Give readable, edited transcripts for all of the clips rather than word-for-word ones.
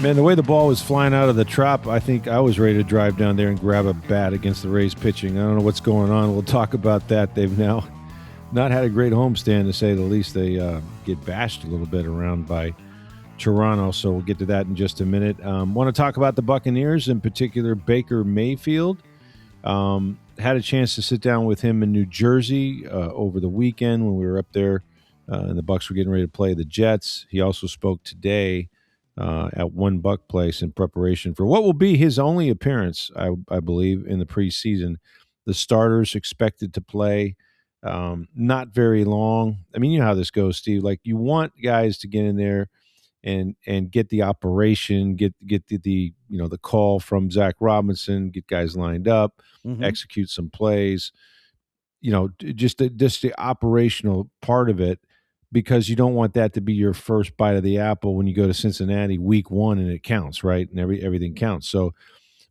Man, the way the ball was flying out of the trop, I think I was ready to drive down there and grab a bat against the Rays pitching. I don't know what's going on. We'll talk about that. They've now not had a great homestand, to say the least. They get bashed a little bit around by Toronto, so we'll get to that in just a minute. Want to talk about the Buccaneers, in particular Baker Mayfield. Had a chance to sit down with him in New Jersey over the weekend when we were up there, and the Bucs were getting ready to play the Jets. He also spoke today at One Buck Place in preparation for what will be his only appearance, I believe, in the preseason. The starters expected to play not very long. I mean, you know how this goes, Steve. Like, you want guys to get in there and get the operation, get the the call from Zach Robinson, get guys lined up, execute some plays. Just the operational part of it, because you don't want that to be your first bite of the apple when you go to Cincinnati week one and it counts, right? And everything counts. So,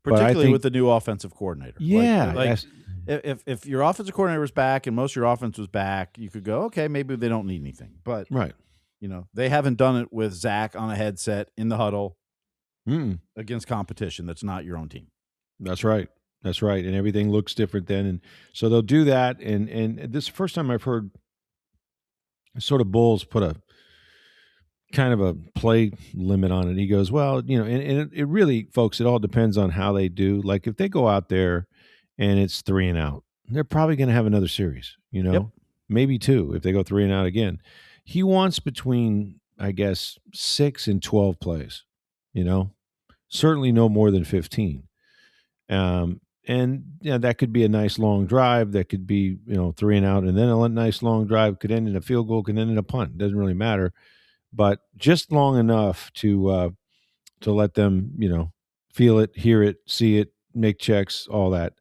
particularly with the new offensive coordinator. Yeah. If your offensive coordinator was back and most of your offense was back, you could go, okay, maybe they don't need anything. But right. They haven't done it with Zach on a headset in the huddle against competition that's not your own team. That's right. That's right. And everything looks different then. And so they'll do that. And this is the first time I've heard sort of Bulls put a kind of a play limit on it. He goes, well, and it really, folks, it all depends on how they do. Like, if they go out there and it's 3 and out, they're probably going to have another series, Yep. Maybe 2 if they go 3 and out again. He wants between, I guess, 6 and 12 plays, certainly no more than 15. And that could be a nice long drive. That could be, 3 and out, and then a nice long drive could end in a field goal, could end in a punt. It doesn't really matter, but just long enough to let them, feel it, hear it, see it, make checks, all that,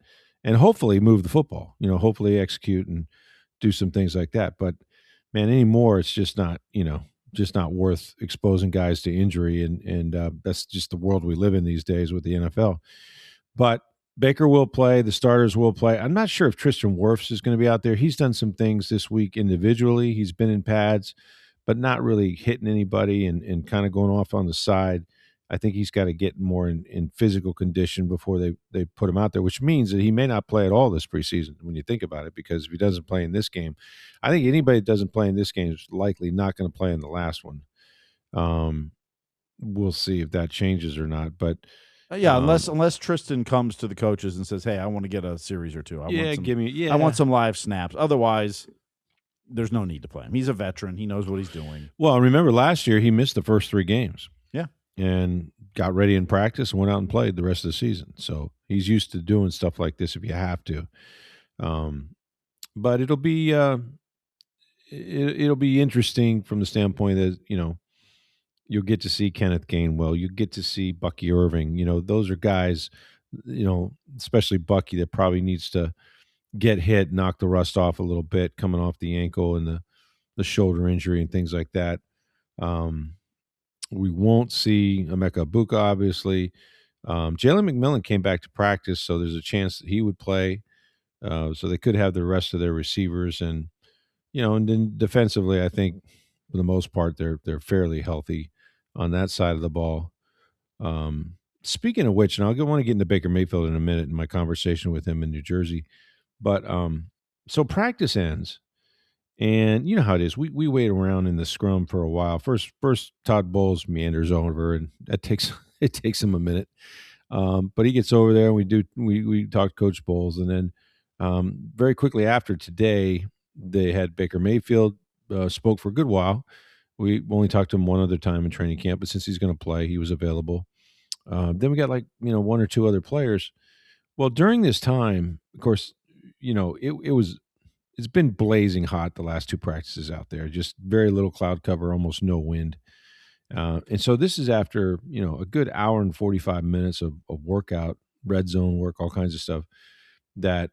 and hopefully move the football. Hopefully execute and do some things like that. But man, anymore, it's just not, just not worth exposing guys to injury, and that's just the world we live in these days with the NFL. But Baker will play. The starters will play. I'm not sure if Tristan Wirfs is going to be out there. He's done some things this week individually. He's been in pads, but not really hitting anybody and kind of going off on the side. I think he's got to get more in physical condition before they put him out there, which means that he may not play at all this preseason when you think about it, because if he doesn't play in this game, I think anybody that doesn't play in this game is likely not going to play in the last one. We'll see if that changes or not, but unless Tristan comes to the coaches and says, "Hey, I want to get a series or two. I want some live snaps." Otherwise, there's no need to play him. He's a veteran. He knows what he's doing. Well, remember last year he missed the first 3 games. Yeah, and got ready in practice and went out and played the rest of the season. So he's used to doing stuff like this if you have to. But it'll be it'll be interesting from the standpoint that you'll get to see Kenneth Gainwell. You get to see Bucky Irving. Those are guys, especially Bucky, that probably needs to get hit, knock the rust off a little bit, coming off the ankle and the shoulder injury and things like that. We won't see Emeka Egbuka, obviously. Jalen McMillan came back to practice, so there's a chance that he would play. So they could have the rest of their receivers, and and then defensively, I think for the most part they're fairly healthy on that side of the ball. Speaking of which, and I want to get into Baker Mayfield in a minute in my conversation with him in New Jersey, but so practice ends, and you know how it is. We wait around in the scrum for a while. First Todd Bowles meanders over, and it takes him a minute, but he gets over there, and we talk to Coach Bowles, and then very quickly after today, they had Baker Mayfield spoke for a good while. We only talked to him one other time in training camp, but since he's going to play, he was available. Then we got 1 or 2 other players. Well, during this time, of course, it's been blazing hot the last 2 practices out there. Just very little cloud cover, almost no wind. And so this is after, a good hour and 45 minutes of workout, red zone work, all kinds of stuff, that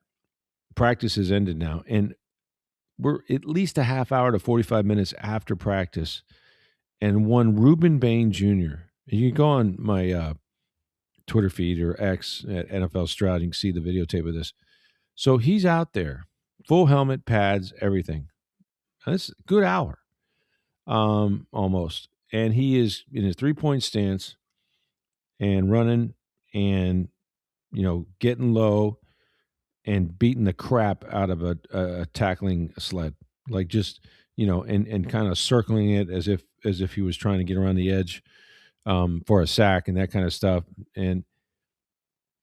practice has ended now. And we're at least a half hour to 45 minutes after practice, and one Rueben Bain Jr. You can go on my Twitter feed or X at NFL Stroud. You can see the videotape of this. So he's out there, full helmet, pads, everything. That's a good hour, almost. And he is in his 3-point stance, and running and, getting low and beating the crap out of a tackling sled, like just, and kind of circling it as if he was trying to get around the edge for a sack and that kind of stuff. And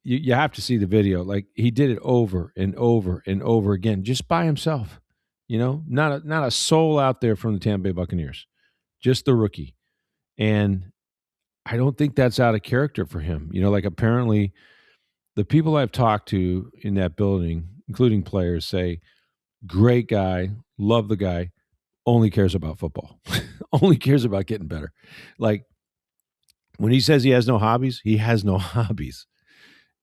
you have to see the video. Like he did it over and over and over again, just by himself. Not a soul out there from the Tampa Bay Buccaneers, just the rookie. And I don't think that's out of character for him. Like apparently the people I've talked to in that building, including players, say, great guy, love the guy, only cares about football, only cares about getting better. Like when he says he has no hobbies, he has no hobbies.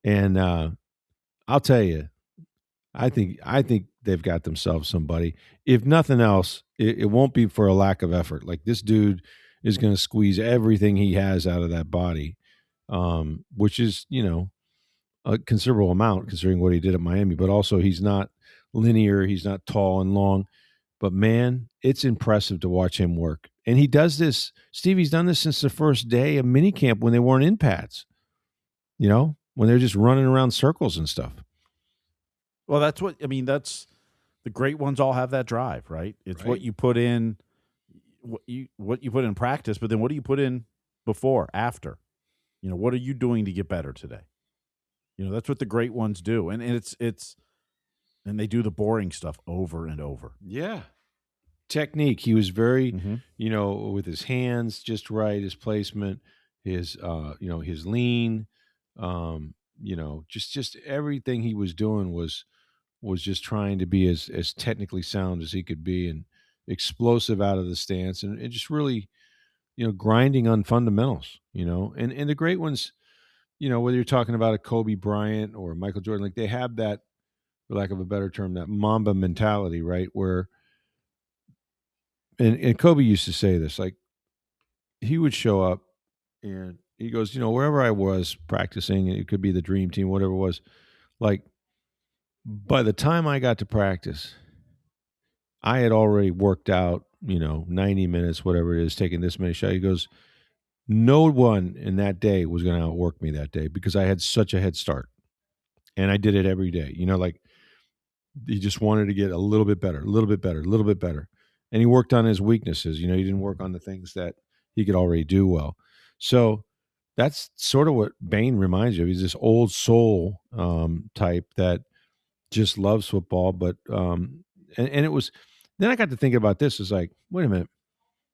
And I'll tell you, I think they've got themselves somebody. If nothing else, it won't be for a lack of effort. Like this dude is going to squeeze everything he has out of that body, which is, a considerable amount considering what he did at Miami. But also he's not linear. He's not tall and long. But, man, it's impressive to watch him work. And he does this. Stevie's done this since the first day of minicamp when they weren't in pads, when they're just running around circles and stuff. Well, that's the great ones all have that drive, right? It's right. What you put in, what you put in practice, but then what do you put in before, after? What are you doing to get better today? That's what the great ones do. And it's and they do the boring stuff over and over. Yeah. Technique. He was very, with his hands just right, his placement, his his lean, just everything he was doing was just trying to be as technically sound as he could be and explosive out of the stance and just really, grinding on fundamentals, and the great ones, whether you're talking about a Kobe Bryant or Michael Jordan, like they have that, for lack of a better term, that Mamba mentality, right? Where, and Kobe used to say this, like he would show up and he goes, wherever I was practicing, it could be the dream team, whatever it was, like by the time I got to practice, I had already worked out, 90 minutes, whatever it is, taking this many shots. He goes, no one in that day was going to outwork me that day because I had such a head start and I did it every day. Like he just wanted to get a little bit better, a little bit better, a little bit better. And he worked on his weaknesses. He didn't work on the things that he could already do well. So that's sort of what Bain reminds you of. He's this old soul type that just loves football. But, and it was, then I got to thinking about this. It's like, wait a minute.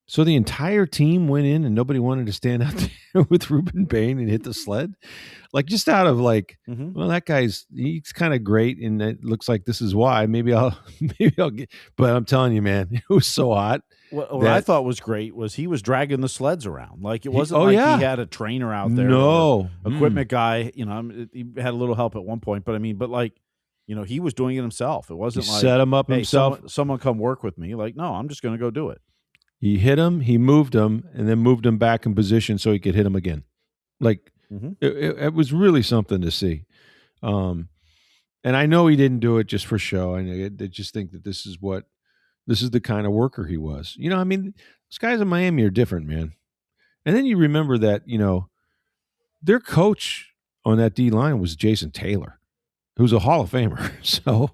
So the entire team went in and nobody wanted to stand out there with Rueben Bain and hit the sled? Like just out of like, well, that he's kind of great and it looks like this is why. Maybe I'll get, but I'm telling you, man, it was so hot. What I thought was great was he was dragging the sleds around. Like it wasn't he had a trainer out there. No. Equipment guy, he had a little help at one point, but he was doing it himself. It wasn't he like set him up himself. Someone come work with me. Like, no, I'm just going to go do it. He hit him, he moved him, and then moved him back in position so he could hit him again. Like, it was really something to see. And I know he didn't do it just for show. I just think that this is the kind of worker he was. Those guys in Miami are different, man. And then you remember that, their coach on that D-line was Jason Taylor, who's a Hall of Famer. So,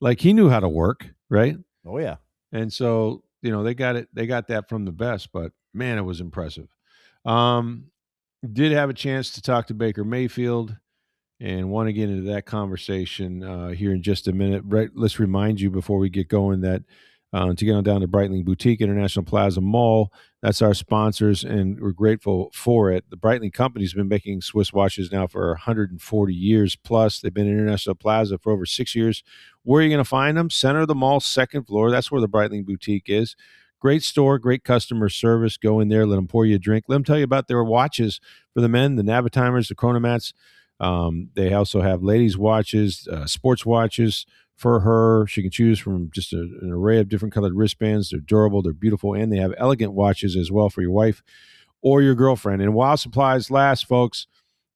like he knew how to work, right? Oh, yeah. And so, they got that from the best, but man, it was impressive. Did have a chance to talk to Baker Mayfield and want to get into that conversation here in just a minute. Right, let's remind you before we get going that to get on down to Breitling Boutique International Plaza Mall, that's our sponsors, and we're grateful for it. The Breitling Company's been making Swiss watches now for 140 years plus. They've been in International Plaza for over 6 years. Where are you going to find them? Center of the mall, second floor. That's where the Breitling Boutique is. Great store, great customer service. Go in there, let them pour you a drink. Let them tell you about their watches for the men, the Navitimers, the Chronomats. They also have ladies' watches, sports watches for her. She can choose from just an array of different colored wristbands. They're durable, they're beautiful, and they have elegant watches as well for your wife or your girlfriend. And while supplies last, folks,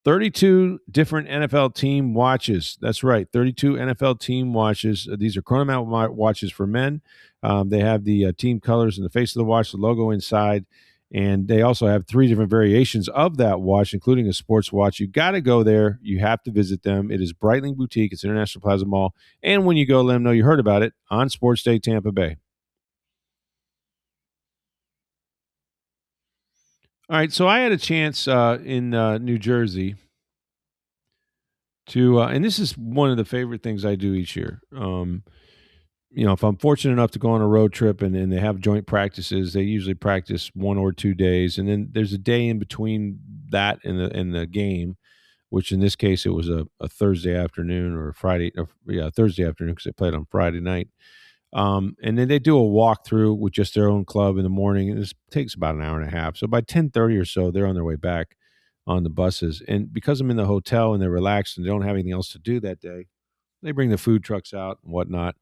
32 different NFL team watches. That's right, 32 NFL team watches. These are Chronomat watches for men. They have the team colors in the face of the watch, the logo inside, And they also have 3 different variations of that watch, including a sports watch. You got to go there. You have to visit them. It is Breitling Boutique. It's International Plaza Mall. And when you go, let them know you heard about it on Sports Day Tampa Bay. All right, so I had a chance in New Jersey to, and this is one of the favorite things I do each year. If I'm fortunate enough to go on a road trip and they have joint practices, they usually practice 1 or 2 days, and then there's a day in between that and the game, which in this case it was a Thursday afternoon or Friday, Thursday afternoon because they played on Friday night. And then they do a walkthrough with just their own club in the morning, and it takes about an hour and a half. So by 10:30 or so, they're on their way back on the buses. And because I'm in the hotel and they're relaxed and they don't have anything else to do that day, they bring the food trucks out and whatnot.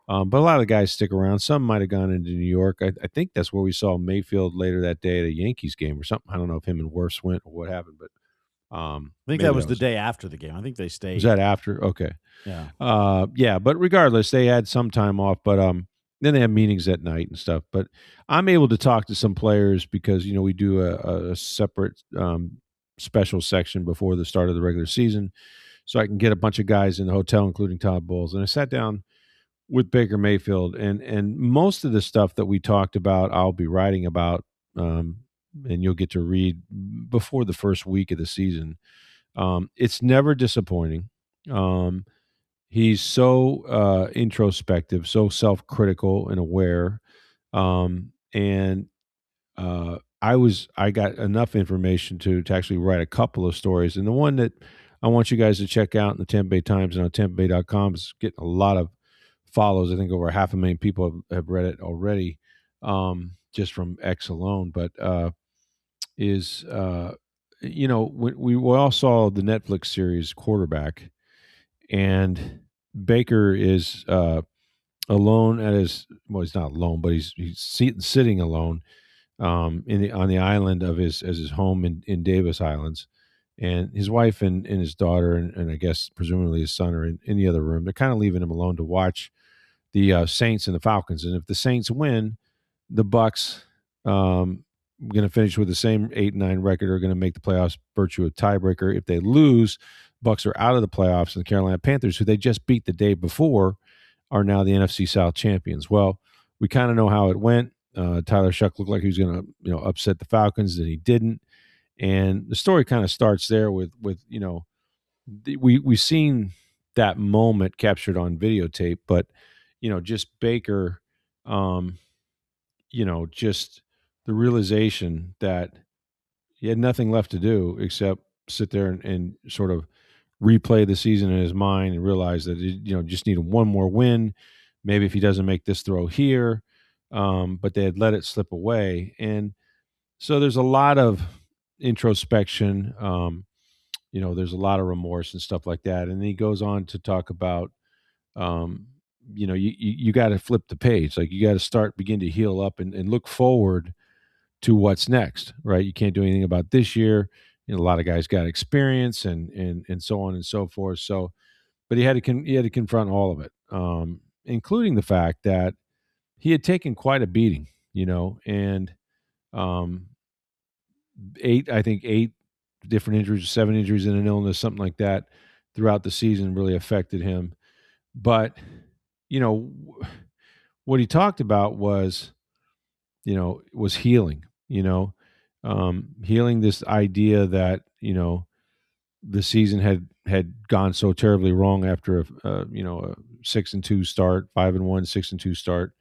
But a lot of the guys stick around. Some might have gone into New York. I think that's where we saw Mayfield later that day at a Yankees game or something. I don't know if him and Wirfs went or what happened, but I think that was the day after the game. I think they stayed. Was that after? Okay. Yeah. Yeah, but regardless, they had some time off, but then they have meetings at night and stuff. But I'm able to talk to some players because we do a separate special section before the start of the regular season, so I can get a bunch of guys in the hotel, including Todd Bowles. And I sat down with Baker Mayfield, and most of the stuff that we talked about, I'll be writing about, and you'll get to read before the first week of the season. It's never disappointing. He's so introspective, so self-critical and aware. And I got enough information to actually write a couple of stories. And the one that I want you guys to check out in the Tampa Bay Times and on TampaBay.com is getting a lot of follows. I think over 500,000 people have read it already, just from X alone. But when we all saw the Netflix series Quarterback, and Baker is alone at his, well, he's not alone, but he's sitting alone on the island of his home in Davis Islands, and his wife and his daughter and I guess presumably his son are in the other room. They're kind of leaving him alone to watch the Saints and the Falcons, and if the Saints win, the Bucs going to finish with the same 8-9 record, are going to make the playoffs virtue of tiebreaker. If they lose, Bucs are out of the playoffs, and the Carolina Panthers, who they just beat the day before, are now the NFC South champions. Well, we kind of know how it went. Tyler Shuck looked like he was going to upset the Falcons, and he didn't. And the story kind of starts there with we've seen that moment captured on videotape, but just Baker, just the realization that he had nothing left to do except sit there and sort of replay the season in his mind and realize that he, just needed one more win. Maybe if he doesn't make this throw here, but they had let it slip away. And so there's a lot of introspection. There's a lot of remorse and stuff like that. And then he goes on to talk about, you got to flip the page. Like, you got to begin to heal up and look forward to what's next, right? You can't do anything about this year. A lot of guys got experience and so on and so forth. So, but he had to confront all of it, including the fact that he had taken quite a beating, and eight different injuries, 7 injuries in an illness, something like that, throughout the season really affected him. But what he talked about was healing. Healing this idea that the season had gone so terribly wrong after a 6-2 start, 5-1, 6-2 start.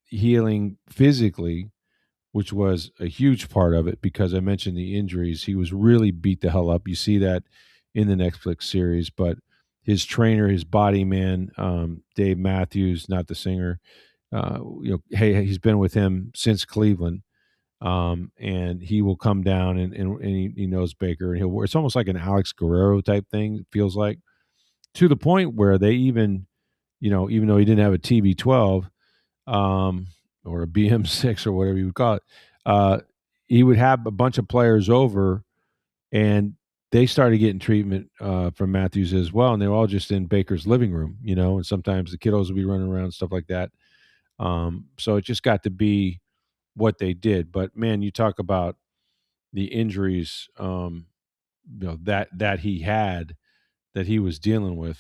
Healing physically, which was a huge part of it, because I mentioned the injuries. He was really beat the hell up. You see that in the Netflix series. But his trainer, his body man, Dave Matthews, not the singer, he's been with him since Cleveland. And he will come down and he knows Baker, and it's almost like an Alex Guerrero type thing, it feels like, to the point where they even though he didn't have a TB12, or a BM6 or whatever you would call it, he would have a bunch of players over, and they started getting treatment from Matthews as well, and they were all just in Baker's living room, and sometimes the kiddos would be running around, stuff like that. So it just got to be what they did. But man, you talk about the injuries, that he had, that he was dealing with.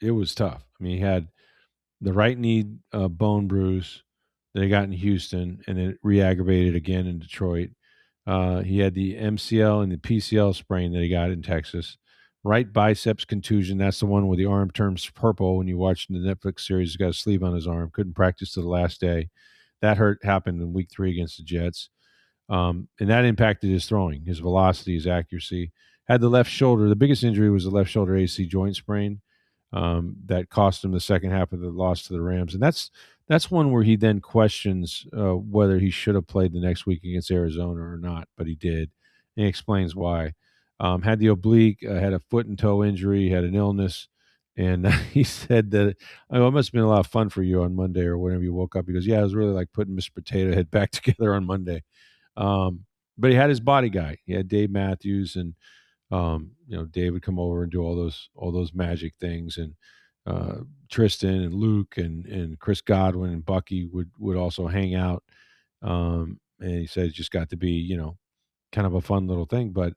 It was tough. I mean, he had the right knee bone bruise that he got in Houston, and it re-aggravated again in Detroit. He had the MCL and the PCL sprain that he got in Texas. Right biceps contusion. That's the one where the arm turns purple when you watch the Netflix series. He's got a sleeve on his arm. Couldn't practice to the last day. That happened in week 3 against the Jets. And that impacted his throwing, his velocity, his accuracy. Had the left shoulder. The biggest injury was the left shoulder AC joint sprain that cost him the second half of the loss to the Rams. And that's one where he then questions whether he should have played the next week against Arizona or not, but he did. And he explains why. Had the oblique, had a foot and toe injury, had an illness. And he said that it must have been a lot of fun for you on Monday or whenever you woke up. He goes, yeah, it was really like putting Mr. Potato Head back together on Monday. But he had his body guy. He had Dave Matthews, and Dave would come over and do all those magic things, and Tristan and Luke and Chris Godwin and Bucky would also hang out. And he said it just got to be kind of a fun little thing. But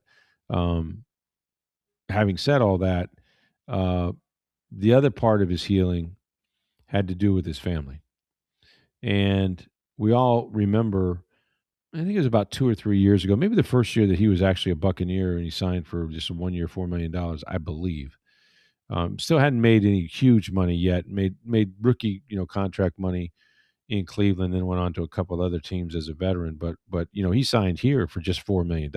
having said all that, the other part of his healing had to do with his family, and we all remember. I think it was about 2 or 3 years ago, maybe the first year that he was actually a Buccaneer and he signed for just a 1 year, $4 million, I believe. Still hadn't made any huge money yet. Made rookie, contract money in Cleveland, then went on to a couple of other teams as a veteran. But he signed here for just $4 million,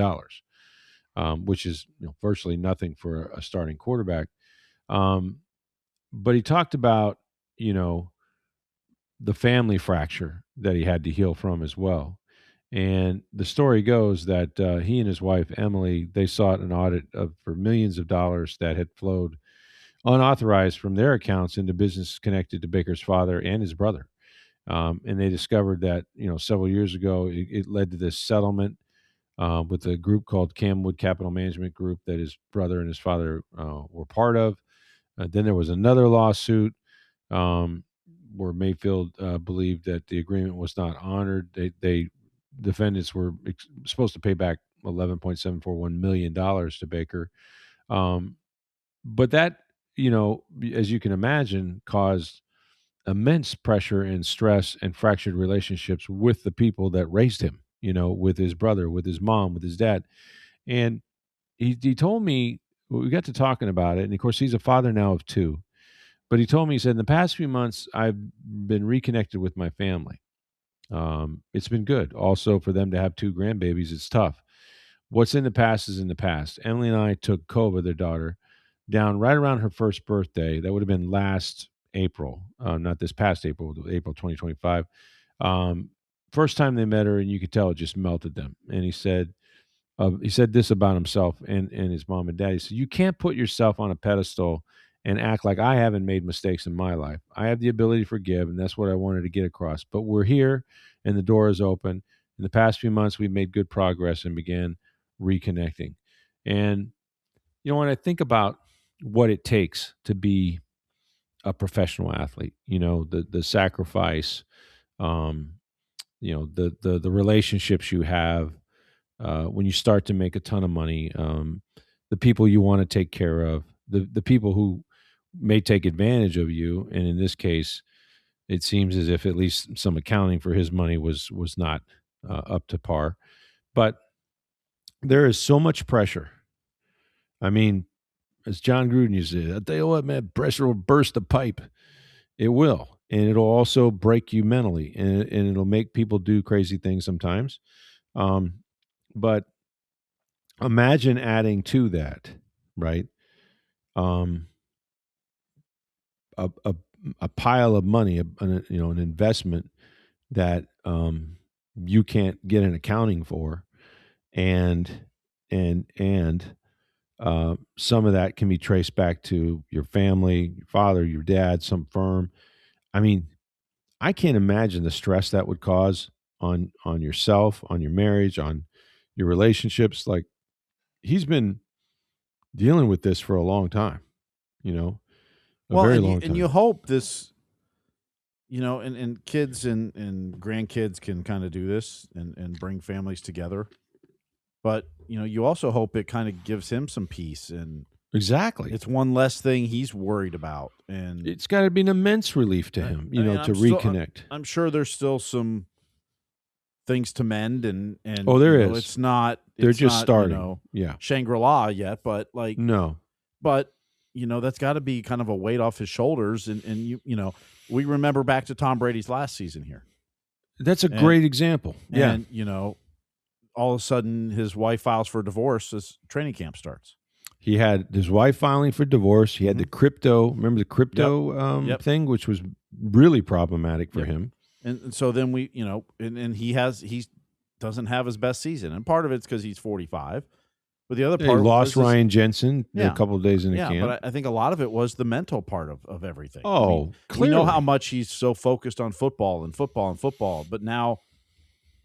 which is virtually nothing for a starting quarterback. But he talked about the family fracture that he had to heal from as well. And the story goes that he and his wife, Emily, they sought an audit for millions of dollars that had flowed unauthorized from their accounts into business connected to Baker's father and his brother. And they discovered that, several years ago, it led to this settlement with a group called Camwood Capital Management Group that his brother and his father were part of. Then there was another lawsuit where Mayfield believed that the agreement was not honored. They defendants were supposed to pay back $11.741 million to Baker. But that, as you can imagine, caused immense pressure and stress and fractured relationships with the people that raised him, with his brother, with his mom, with his dad. And he told me, we got to talking about it. And of course, he's a father now of 2. But he told me, he said, in the past few months, I've been reconnected with my family. It's been good. Also, for them to have 2 grandbabies, it's tough. What's in the past is in the past. Emily and I took Kova, their daughter, down right around her first birthday. That would have been last April, not this past April, April 2025. First time they met her, and you could tell it just melted them. And he said this about himself and his mom and dad. He said, you can't put yourself on a pedestal and act like I haven't made mistakes in my life. I have the ability to forgive, and that's what I wanted to get across. But we're here, and the door is open. In the past few months, we've made good progress and began reconnecting. And, when I think about what it takes to be a professional athlete, the sacrifice, the relationships you have when you start to make a ton of money, the people you want to take care of, the people who may take advantage of you, and in this case, it seems as if at least some accounting for his money was not up to par. But there is so much pressure. I mean, as John Gruden used to say, I tell you what, man, pressure will burst the pipe. It will, and it'll also break you mentally, and it'll make people do crazy things sometimes. But imagine adding to that, right? A pile of money, an investment that you can't get an accounting for, and some of that can be traced back to your family, your father, your dad, some firm. I mean, I can't imagine the stress that would cause on yourself, on your marriage, on your relationships. Like, he's been dealing with this for a long time, a Well, very and long time. you hope this, and kids and grandkids can kind of do this and bring families together. But, you also hope it kind of gives him some peace, and Exactly. it's one less thing he's worried about. And It's got to be an immense relief to him, to reconnect. I'm sure there's still some things to mend, and there is. It's not. They're just starting. Shangri-La yet, but no. But that's got to be kind of a weight off his shoulders, and we remember back to Tom Brady's last season here. That's a great example. And all of a sudden his wife files for divorce as training camp starts. He had his wife filing for divorce. He had the crypto. Remember the crypto thing, which was really problematic for him. And so then we, and he doesn't have his best season, and part of it's because he's 45. But the other part, he lost Ryan Jensen a couple of days in the camp. But I think a lot of it was the mental part of everything. Oh, clearly. We know how much he's so focused on football, but now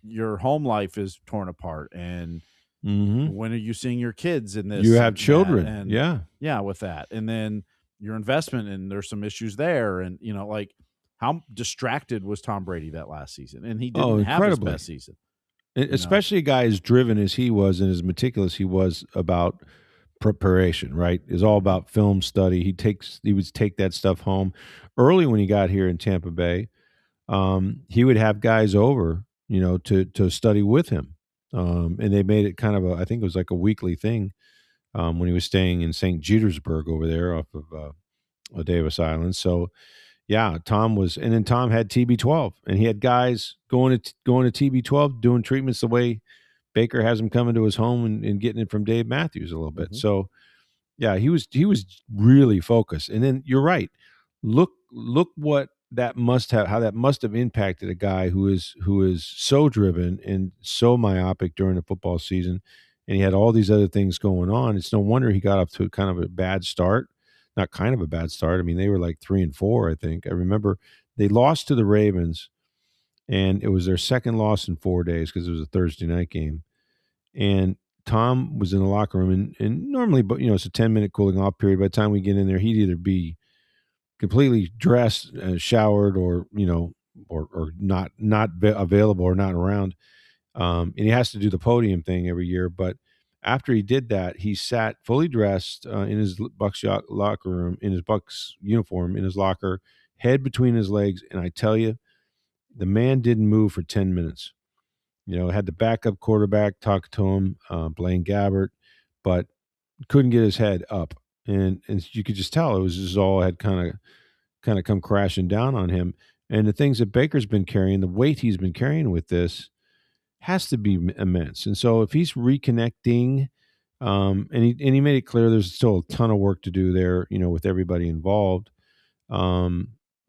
your home life is torn apart, and when are you seeing your kids in this? You have children, with that, and then your investment, and there's some issues there, and how distracted was Tom Brady that last season, and he didn't have his best season. Especially a guy as driven as he was and as meticulous he was about preparation, right? It's all about film study. He would take that stuff home. Early when he got here in Tampa Bay, he would have guys over, to study with him. And they made it kind of I think it was like a weekly thing when he was staying in St. Petersburg over there off of Davis Island. So, Tom had TB12, and he had guys going to TB12 doing treatments the way Baker has him coming to his home and getting it from Dave Matthews a little bit. So, he was really focused. And then you're right. Look what how that must have impacted a guy who is so driven and so myopic during the football season, and he had all these other things going on. It's no wonder he got off to kind of a bad start. Not kind of a bad start. I mean, they were like 3-4, I think. I remember they lost to the Ravens, and it was their second loss in 4 days because it was a Thursday night game. And Tom was in the locker room, and normally, but it's a 10-minute cooling off period. By the time we get in there, he'd either be completely dressed, showered, or or not available or not around. And he has to do the podium thing every year, but after he did that, he sat fully dressed in his Bucs locker room, in his Bucs uniform, in his locker, head between his legs. And I tell you, the man didn't move for 10 minutes. Had the backup quarterback talk to him, Blaine Gabbert, but couldn't get his head up. And you could just tell it was just all had kind of come crashing down on him. And the things that Baker's been carrying, the weight he's been carrying with this, has to be immense. And so if he's reconnecting, and he made it clear there's still a ton of work to do there, with everybody involved.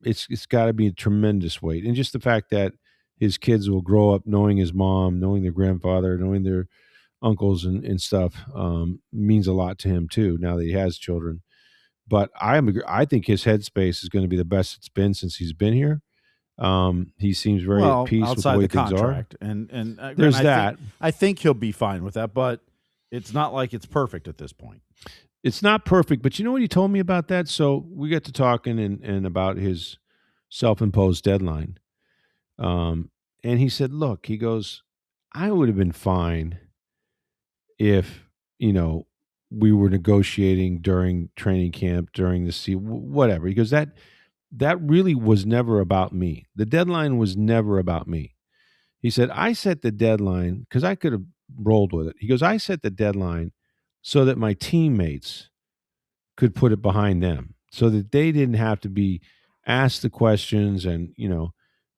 It's got to be a tremendous weight. And just the fact that his kids will grow up knowing his mom, knowing their grandfather, knowing their uncles and stuff, means a lot to him too, now that he has children. But I think his headspace is going to be the best it's been since he's been here. He seems very at peace with the way things are. And there's that. I think he'll be fine with that, but it's not like it's perfect at this point. It's not perfect, but you know what he told me about that? So we got to talking and about his self-imposed deadline. And he said, look, he goes, I would have been fine if, we were negotiating during training camp, during the season, whatever. He goes, that really was never about me. The deadline was never about me. He said, I set the deadline because I could have rolled with it. He goes, I set the deadline so that my teammates could put it behind them, so that they didn't have to be asked the questions and,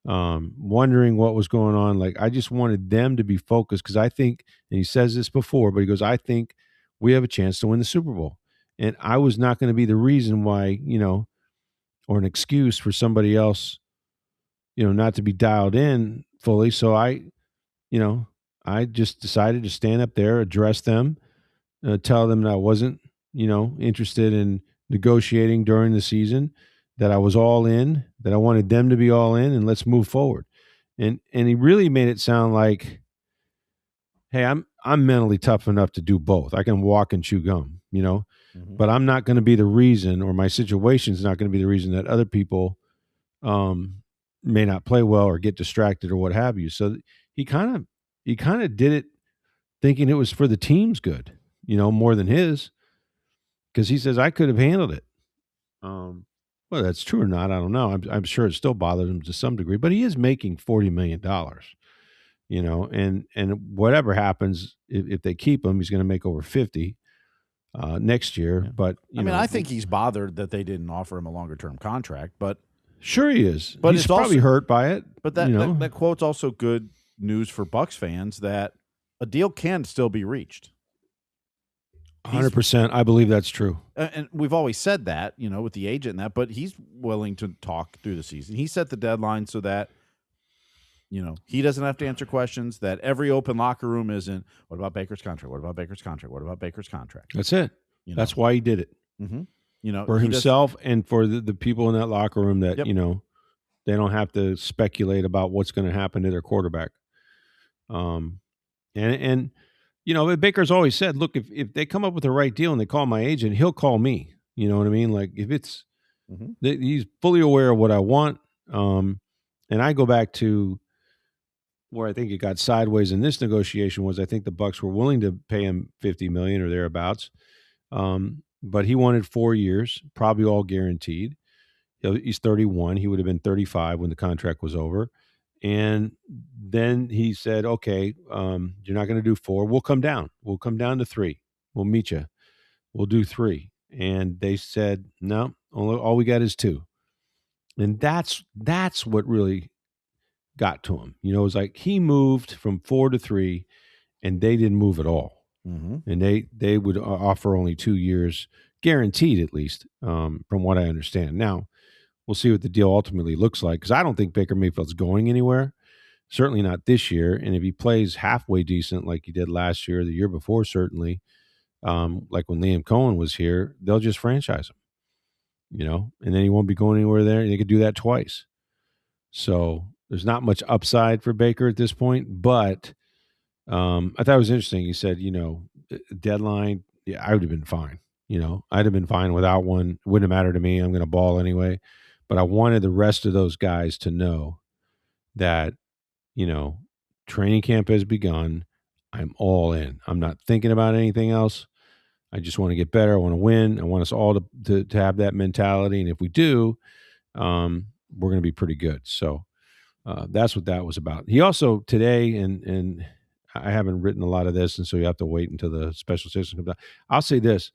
wondering what was going on. Like, I just wanted them to be focused because I think, and he says this before, but he goes, I think we have a chance to win the Super Bowl. And I was not going to be the reason why, or an excuse for somebody else, not to be dialed in fully. So I just decided to stand up there, address them, tell them that I wasn't, interested in negotiating during the season, that I was all in, that I wanted them to be all in, and let's move forward. And he really made it sound like, hey, I'm mentally tough enough to do both. I can walk and chew gum, but I'm not going to be the reason, or my situation's not going to be the reason that other people may not play well or get distracted or what have you. So he kind of did it thinking it was for the team's good, more than his, because he says I could have handled it. Whether that's true or not, I don't know. I'm sure it still bothered him to some degree, but he is making $40 million, and whatever happens, if they keep him, he's going to make over 50 next year. Yeah. But I think he's bothered that they didn't offer him a longer term contract, but sure he is. But he's probably hurt by it. But that quote's also good news for Bucs fans that a deal can still be reached. 100%. I believe that's true. And we've always said that, with the agent and that, but he's willing to talk through the season. He set the deadline so that, he doesn't have to answer questions, that every open locker room isn't, what about Baker's contract? What about Baker's contract? What about Baker's contract? That's it. That's why he did it. Mm-hmm. For himself and for the people in that locker room that, they don't have to speculate about what's going to happen to their quarterback. Baker's always said, look, if they come up with the right deal and they call my agent, he'll call me. You know what I mean? Like if it's, he's fully aware of what I want. And I go back to where I think it got sideways in this negotiation was I think the Bucs were willing to pay him $50 million or thereabouts. But he wanted 4 years, probably all guaranteed. He's 31. He would have been 35 when the contract was over. And then he said, okay, you're not going to do 4. We'll come down. We'll come down to 3. We'll meet you. We'll do 3. And they said, no, all we got is 2. And that's what really got to him. It was like he moved from 4 to 3 and they didn't move at all. Mm-hmm. And they would offer only 2 years, guaranteed at least, from what I understand. Now, we'll see what the deal ultimately looks like, because I don't think Baker Mayfield's going anywhere, certainly not this year. And if he plays halfway decent like he did last year, the year before, certainly, like when Liam Cohen was here, they'll just franchise him, and then he won't be going anywhere there. They could do that twice. So there's not much upside for Baker at this point, but I thought it was interesting. He said, deadline, yeah, I would have been fine. I'd have been fine without one. It wouldn't have mattered to me. I'm going to ball anyway. But I wanted the rest of those guys to know that, training camp has begun. I'm all in. I'm not thinking about anything else. I just want to get better. I want to win. I want us all to have that mentality. And if we do, we're going to be pretty good. So that's what that was about. He also today, and I haven't written a lot of this, and so you have to wait until the special session comes out. I'll say this.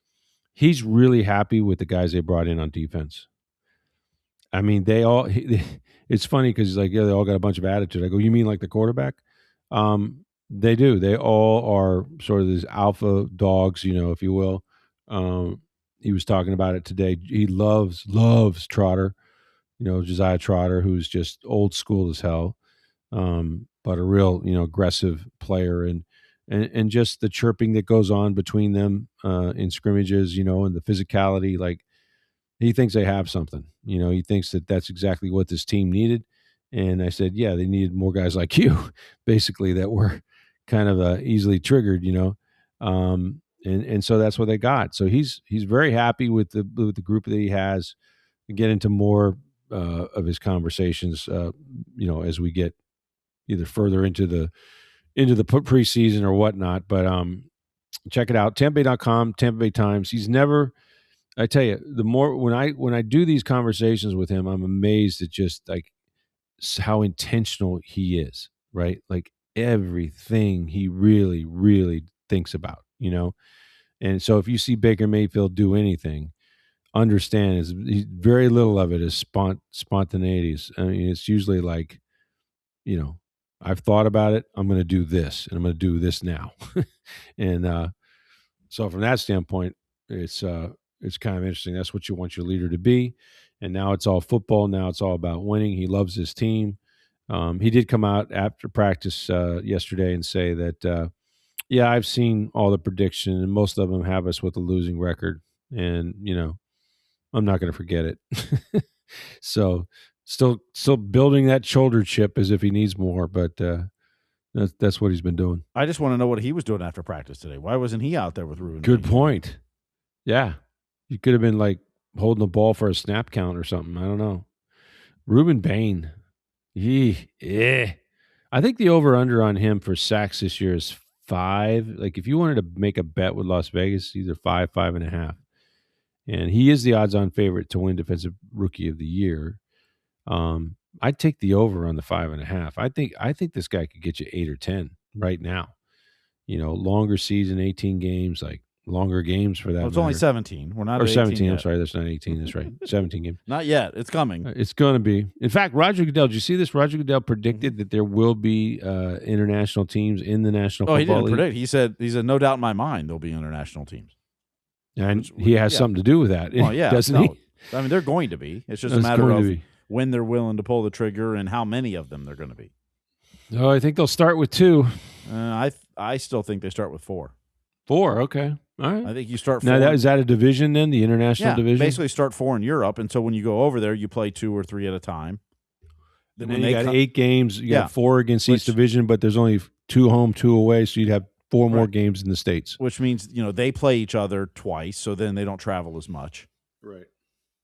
He's really happy with the guys they brought in on defense. I mean, it's funny because he's like, yeah, they all got a bunch of attitude. I go, you mean like the quarterback? They do. They all are sort of these alpha dogs, if you will. He was talking about it today. He loves Trotter, Josiah Trotter, who's just old school as hell, but a real, aggressive player. And just the chirping that goes on between them in scrimmages, and the physicality, like he thinks they have something. He thinks that that's exactly what this team needed. And I said, yeah, they needed more guys like you, basically, that were kind of easily triggered, and so that's what they got. So he's very happy with the group that he has. We get into more of his conversations, as we get either further into the preseason or whatnot. But check it out, TampaBay.com, Tampa Bay Times. He's never. I tell you, the more when I do these conversations with him, I'm amazed at just like how intentional he is, right? Like everything he really, really thinks about, And so if you see Baker Mayfield do anything, understand is very little of it is spontaneities. I mean, it's usually like, I've thought about it. I'm going to do this, and I'm going to do this now. And so from that standpoint, it's kind of interesting. That's what you want your leader to be. And now it's all football. Now it's all about winning. He loves his team. He did come out after practice yesterday and say that, yeah, I've seen all the predictions, and most of them have us with a losing record. And, I'm not going to forget it. So still building that shoulder chip as if he needs more, but that's what he's been doing. I just want to know what he was doing after practice today. Why wasn't he out there with Ruben? Good point. Yeah. He could have been like holding the ball for a snap count or something. I don't know. Rueben Bain. I think the over-under on him for sacks this year is 5. Like, if you wanted to make a bet with Las Vegas, either 5, 5.5. And he is the odds-on favorite to win Defensive Rookie of the Year. I'd take the over on the 5.5. I think this guy could get you 8 or 10 right now. Longer season, 18 games, like longer games for that. Well, it's only 17. We're not or at 17. 18 I'm yet. sorry, that's not 18. That's right, 17 games. Not yet. It's coming. It's going to be. In fact, Roger Goodell. Did you see this? Roger Goodell predicted that there will be international teams in the National Football He didn't League. predict. He said no doubt in my mind there'll be international teams. And he has something to do with that, Well, yeah, doesn't he? I mean, they're going to be. It's just a It's matter going of to be. when they're willing to pull the trigger and how many of them they're going to be. Oh, I think they'll start with 2. I still think they start with 4. 4, okay. All right. I think you start 4. Now, is that a division then, the international division? Basically start 4 in Europe, and so when you go over there, you play 2 or 3 at a time. And then you got 8 games. You got 4 against each division, but there's only 2 home, 2 away, so you'd have 4 more games in the States. Which means, they play each other twice, so then they don't travel as much. Right.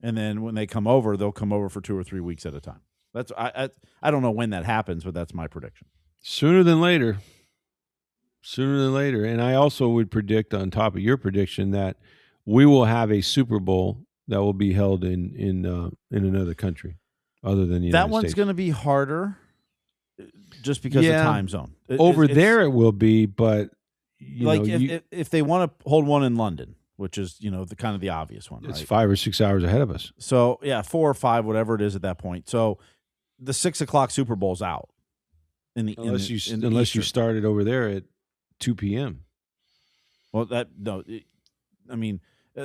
And then when they come over, they'll come over for 2 or 3 weeks at a time. I don't know when that happens, but that's my prediction. Sooner than later. And I also would predict, on top of your prediction, that we will have a Super Bowl that will be held in another country other than the United States. That one's going to be harder just because of time zone. Over there it will be, but if they want to hold one in London, which is the kind of the obvious one, it's right? 5 or 6 hours ahead of us. So 4 or 5, whatever it is at that point. So the 6 o'clock Super Bowl's out. Unless you started over there at 2 p.m. Well,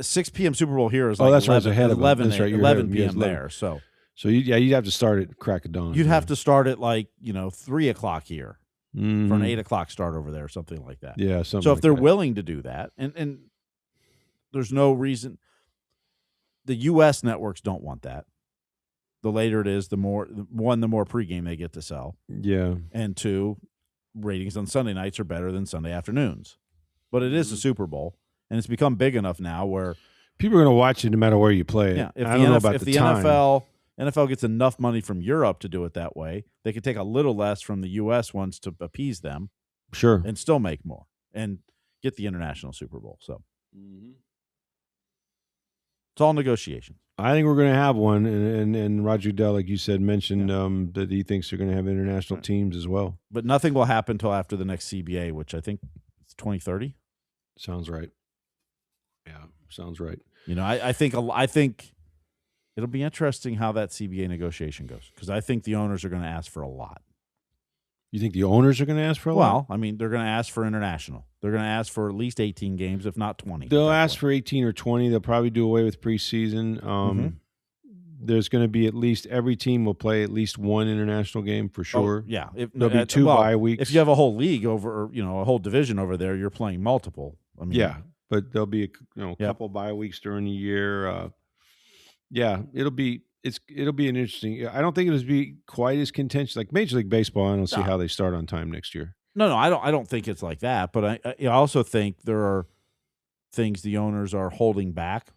6 p.m. Super Bowl here is like that's 11, right, ahead of 11, that's right, 11 p.m. there. So you'd have to start at crack of dawn. You'd have to start at 3 o'clock here for an 8 o'clock start over there, something like that. Yeah, something. So if like they're that. willing to do that, and there's no reason, the U.S. networks don't want that. The later it is, the more pregame they get to sell. Yeah, and 2, ratings on Sunday nights are better than Sunday afternoons. But it is a Super Bowl, and it's become big enough now where people are going to watch it no matter where you play it. Yeah, if I don't know about if the NFL time. NFL gets enough money from Europe to do it that way, they could take a little less from the U.S. ones to appease them, Sure, and still make more and get the international Super Bowl. So it's all negotiation. I think we're going to have one, and Roger Goodell, like you said, mentioned that he thinks they're going to have international teams as well. But nothing will happen until after the next CBA, which I think is 2030. Sounds right. Yeah, sounds right. I think it'll be interesting how that CBA negotiation goes, because I think the owners are going to ask for a lot. You think the owners are going to ask for a lot? Well, they're going to ask for international. They're going to ask for at least 18 games, if not 20. They'll ask for 18 or 20. They'll probably do away with preseason. There's going to be at least every team will play at least one international game for sure. Yeah. There'll be 2 bye weeks. If you have a whole league over, a whole division over there, you're playing multiple. Yeah, but there'll be a couple bye weeks during the year. It'll be an interesting. I don't think it'll be quite as contentious like Major League Baseball. I don't see how they start on time next year. No, I don't think it's like that. But I also think there are things the owners are holding back.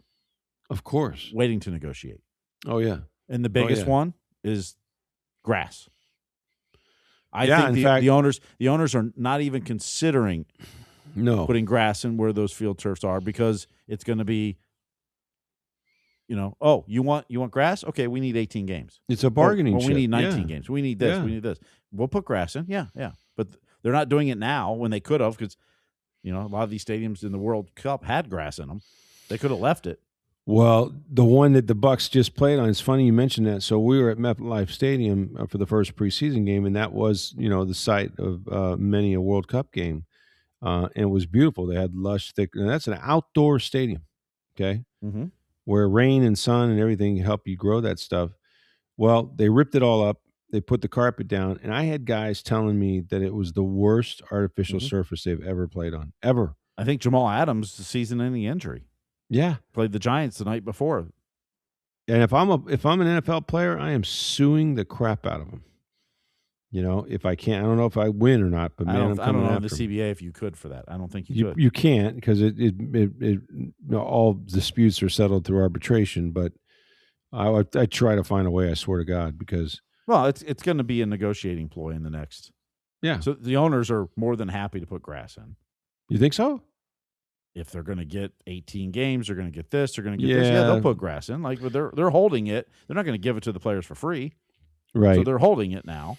Of course, waiting to negotiate. Oh yeah, and the biggest one is grass. I think in fact, the owners are not even considering putting grass in where those field turfs are, because it's going to be, you want grass? Okay, we need 18 games. It's a bargaining chip. We need 19 games. We need this. We need this. We'll put grass in. Yeah. But they're not doing it now when they could have, because a lot of these stadiums in the World Cup had grass in them. They could have left it. Well, the one that the Bucs just played on, it's funny you mentioned that. So we were at MetLife Stadium for the first preseason game, and that was, the site of many a World Cup game. And it was beautiful. They had lush, thick, and that's an outdoor stadium, okay, where rain and sun and everything help you grow that stuff. Well, they ripped it all up. They put the carpet down, and I had guys telling me that it was the worst artificial surface they've ever played on, ever. I think Jamal Adams, the season-ending injury. Yeah, played the Giants the night before. And if I'm an NFL player, I am suing the crap out of them. If I can't, I don't know if I win or not, but I don't know the them. CBA if you could for that. I don't think you could. You can't, because it all disputes are settled through arbitration. But I try to find a way. I swear to God, because Well, it's going to be a negotiating ploy in the next. Yeah. So the owners are more than happy to put grass in. You think so? If they're going to get 18 games, they're going to get this, they're going to get this. Yeah, they'll put grass in. Like, but they're holding it. They're not going to give it to the players for free. Right. So they're holding it now.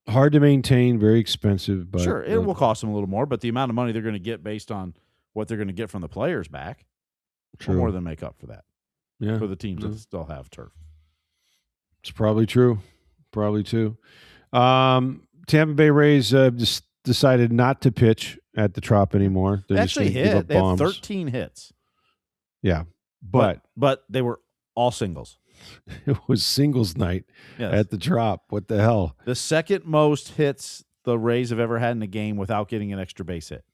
Hard to maintain, very expensive, but sure, it will cost them a little more, but the amount of money they're going to get based on what they're going to get from the players back will more than make up for that. Yeah. For the teams that still have turf. It's probably true. Probably too. Tampa Bay Rays just decided not to pitch at the Trop anymore. They actually hit. They had 13 hits. Yeah. But they were all singles. It was singles night at the Trop. What the hell? The second most hits the Rays have ever had in a game without getting an extra base hit.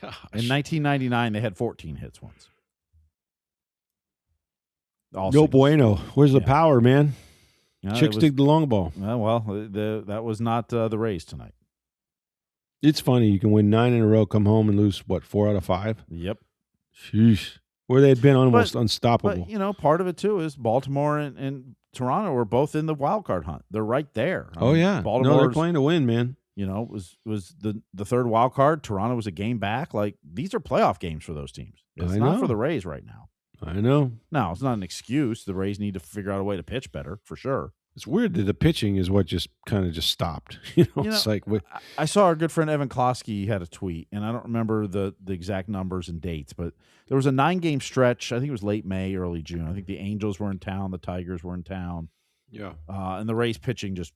Gosh. In 1999, they had 14 hits once. No singles. Bueno. Where's the power, man? Chicks dig the long ball. That was not the Rays tonight. It's funny. You can win 9 in a row, come home and lose, 4 out of 5? Yep. Sheesh. Where they had been almost unstoppable. But, part of it, too, is Baltimore and Toronto were both in the wild card hunt. They're right there. Yeah. No, they're playing to win, man. Was the third wild card. Toronto was a game back. Like, these are playoff games for those teams. It's not for the Rays right now. I know. No, it's not an excuse. The Rays need to figure out a way to pitch better, for sure. It's weird that the pitching is what just kind of just stopped. It's like I saw our good friend Evan Klosky had a tweet, and I don't remember the exact numbers and dates, but there was a 9-game stretch. I think it was late May, early June. I think the Angels were in town, the Tigers were in town. Yeah. And the Rays pitching just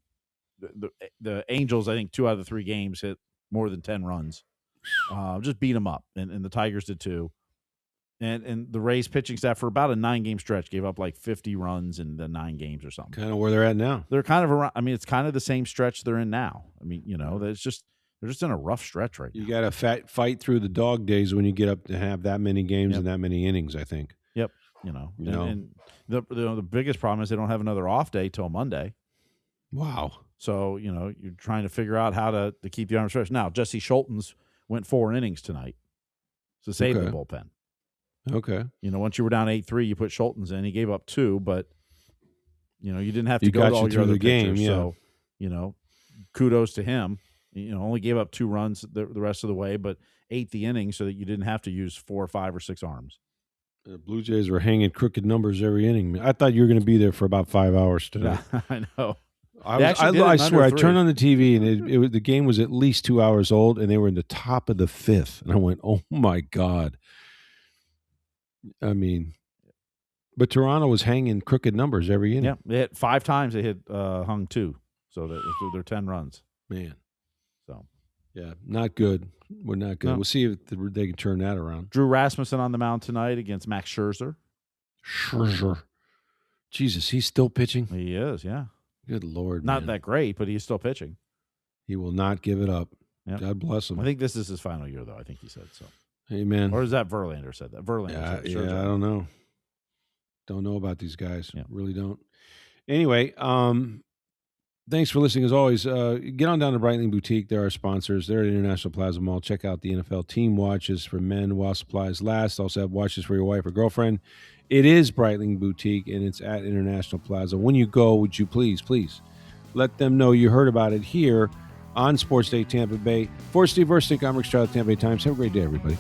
the Angels, I think 2 out of the 3 games hit more than 10 runs. Just beat them up, and the Tigers did too. And the Rays pitching staff for about a 9-game stretch gave up like 50 runs in the 9 games or something. Kind of where they're at now. They're kind of around. I mean, it's kind of the same stretch they're in now. I mean, they're just in a rough stretch right now. You got to fight through the dog days when you get up to have that many games and that many innings, I think. Yep. And the biggest problem is they don't have another off day till Monday. Wow. So, you're trying to figure out how to keep the arms fresh. Now, Jesse Schultens went 4 innings tonight to save the bullpen. Okay. Once you were down 8-3, you put Schultens in. He gave up 2, but you didn't have to go to all your other pitchers. Game, yeah. So, kudos to him. Only gave up 2 runs the rest of the way, but 8 the inning so that you didn't have to use 4 or 5 or 6 arms. The Blue Jays were hanging crooked numbers every inning. I thought you were going to be there for about 5 hours today. I know. I swear, I turned on the TV and the game was at least 2 hours old, and they were in the top of the 5th, and I went, "Oh my God!" I mean, but Toronto was hanging crooked numbers every inning. Yeah, they hit 5 times. They hit hung 2, so they're 10 runs. Man, so yeah, not good. We're not good. No. We'll see if they can turn that around. Drew Rasmussen on the mound tonight against Max Scherzer. Jesus, he's still pitching. He is, yeah. Good Lord, not that great, but he's still pitching. He will not give it up. Yep. God bless him. I think this is his final year, though. I think he said so. Amen. Or is that Verlander said that? Verlander said I don't know. Don't know about these guys. Yeah. Really don't. Anyway, thanks for listening as always. Get on down to Breitling Boutique. They're our sponsors. They're at International Plaza Mall. Check out the NFL team watches for men while supplies last. Also have watches for your wife or girlfriend. It is Breitling Boutique, and it's at International Plaza. When you go, would you please let them know you heard about it here on Sports Day Tampa Bay. For Steve Versnick, I'm Rick Stroud of Tampa Bay Times. Have a great day, everybody.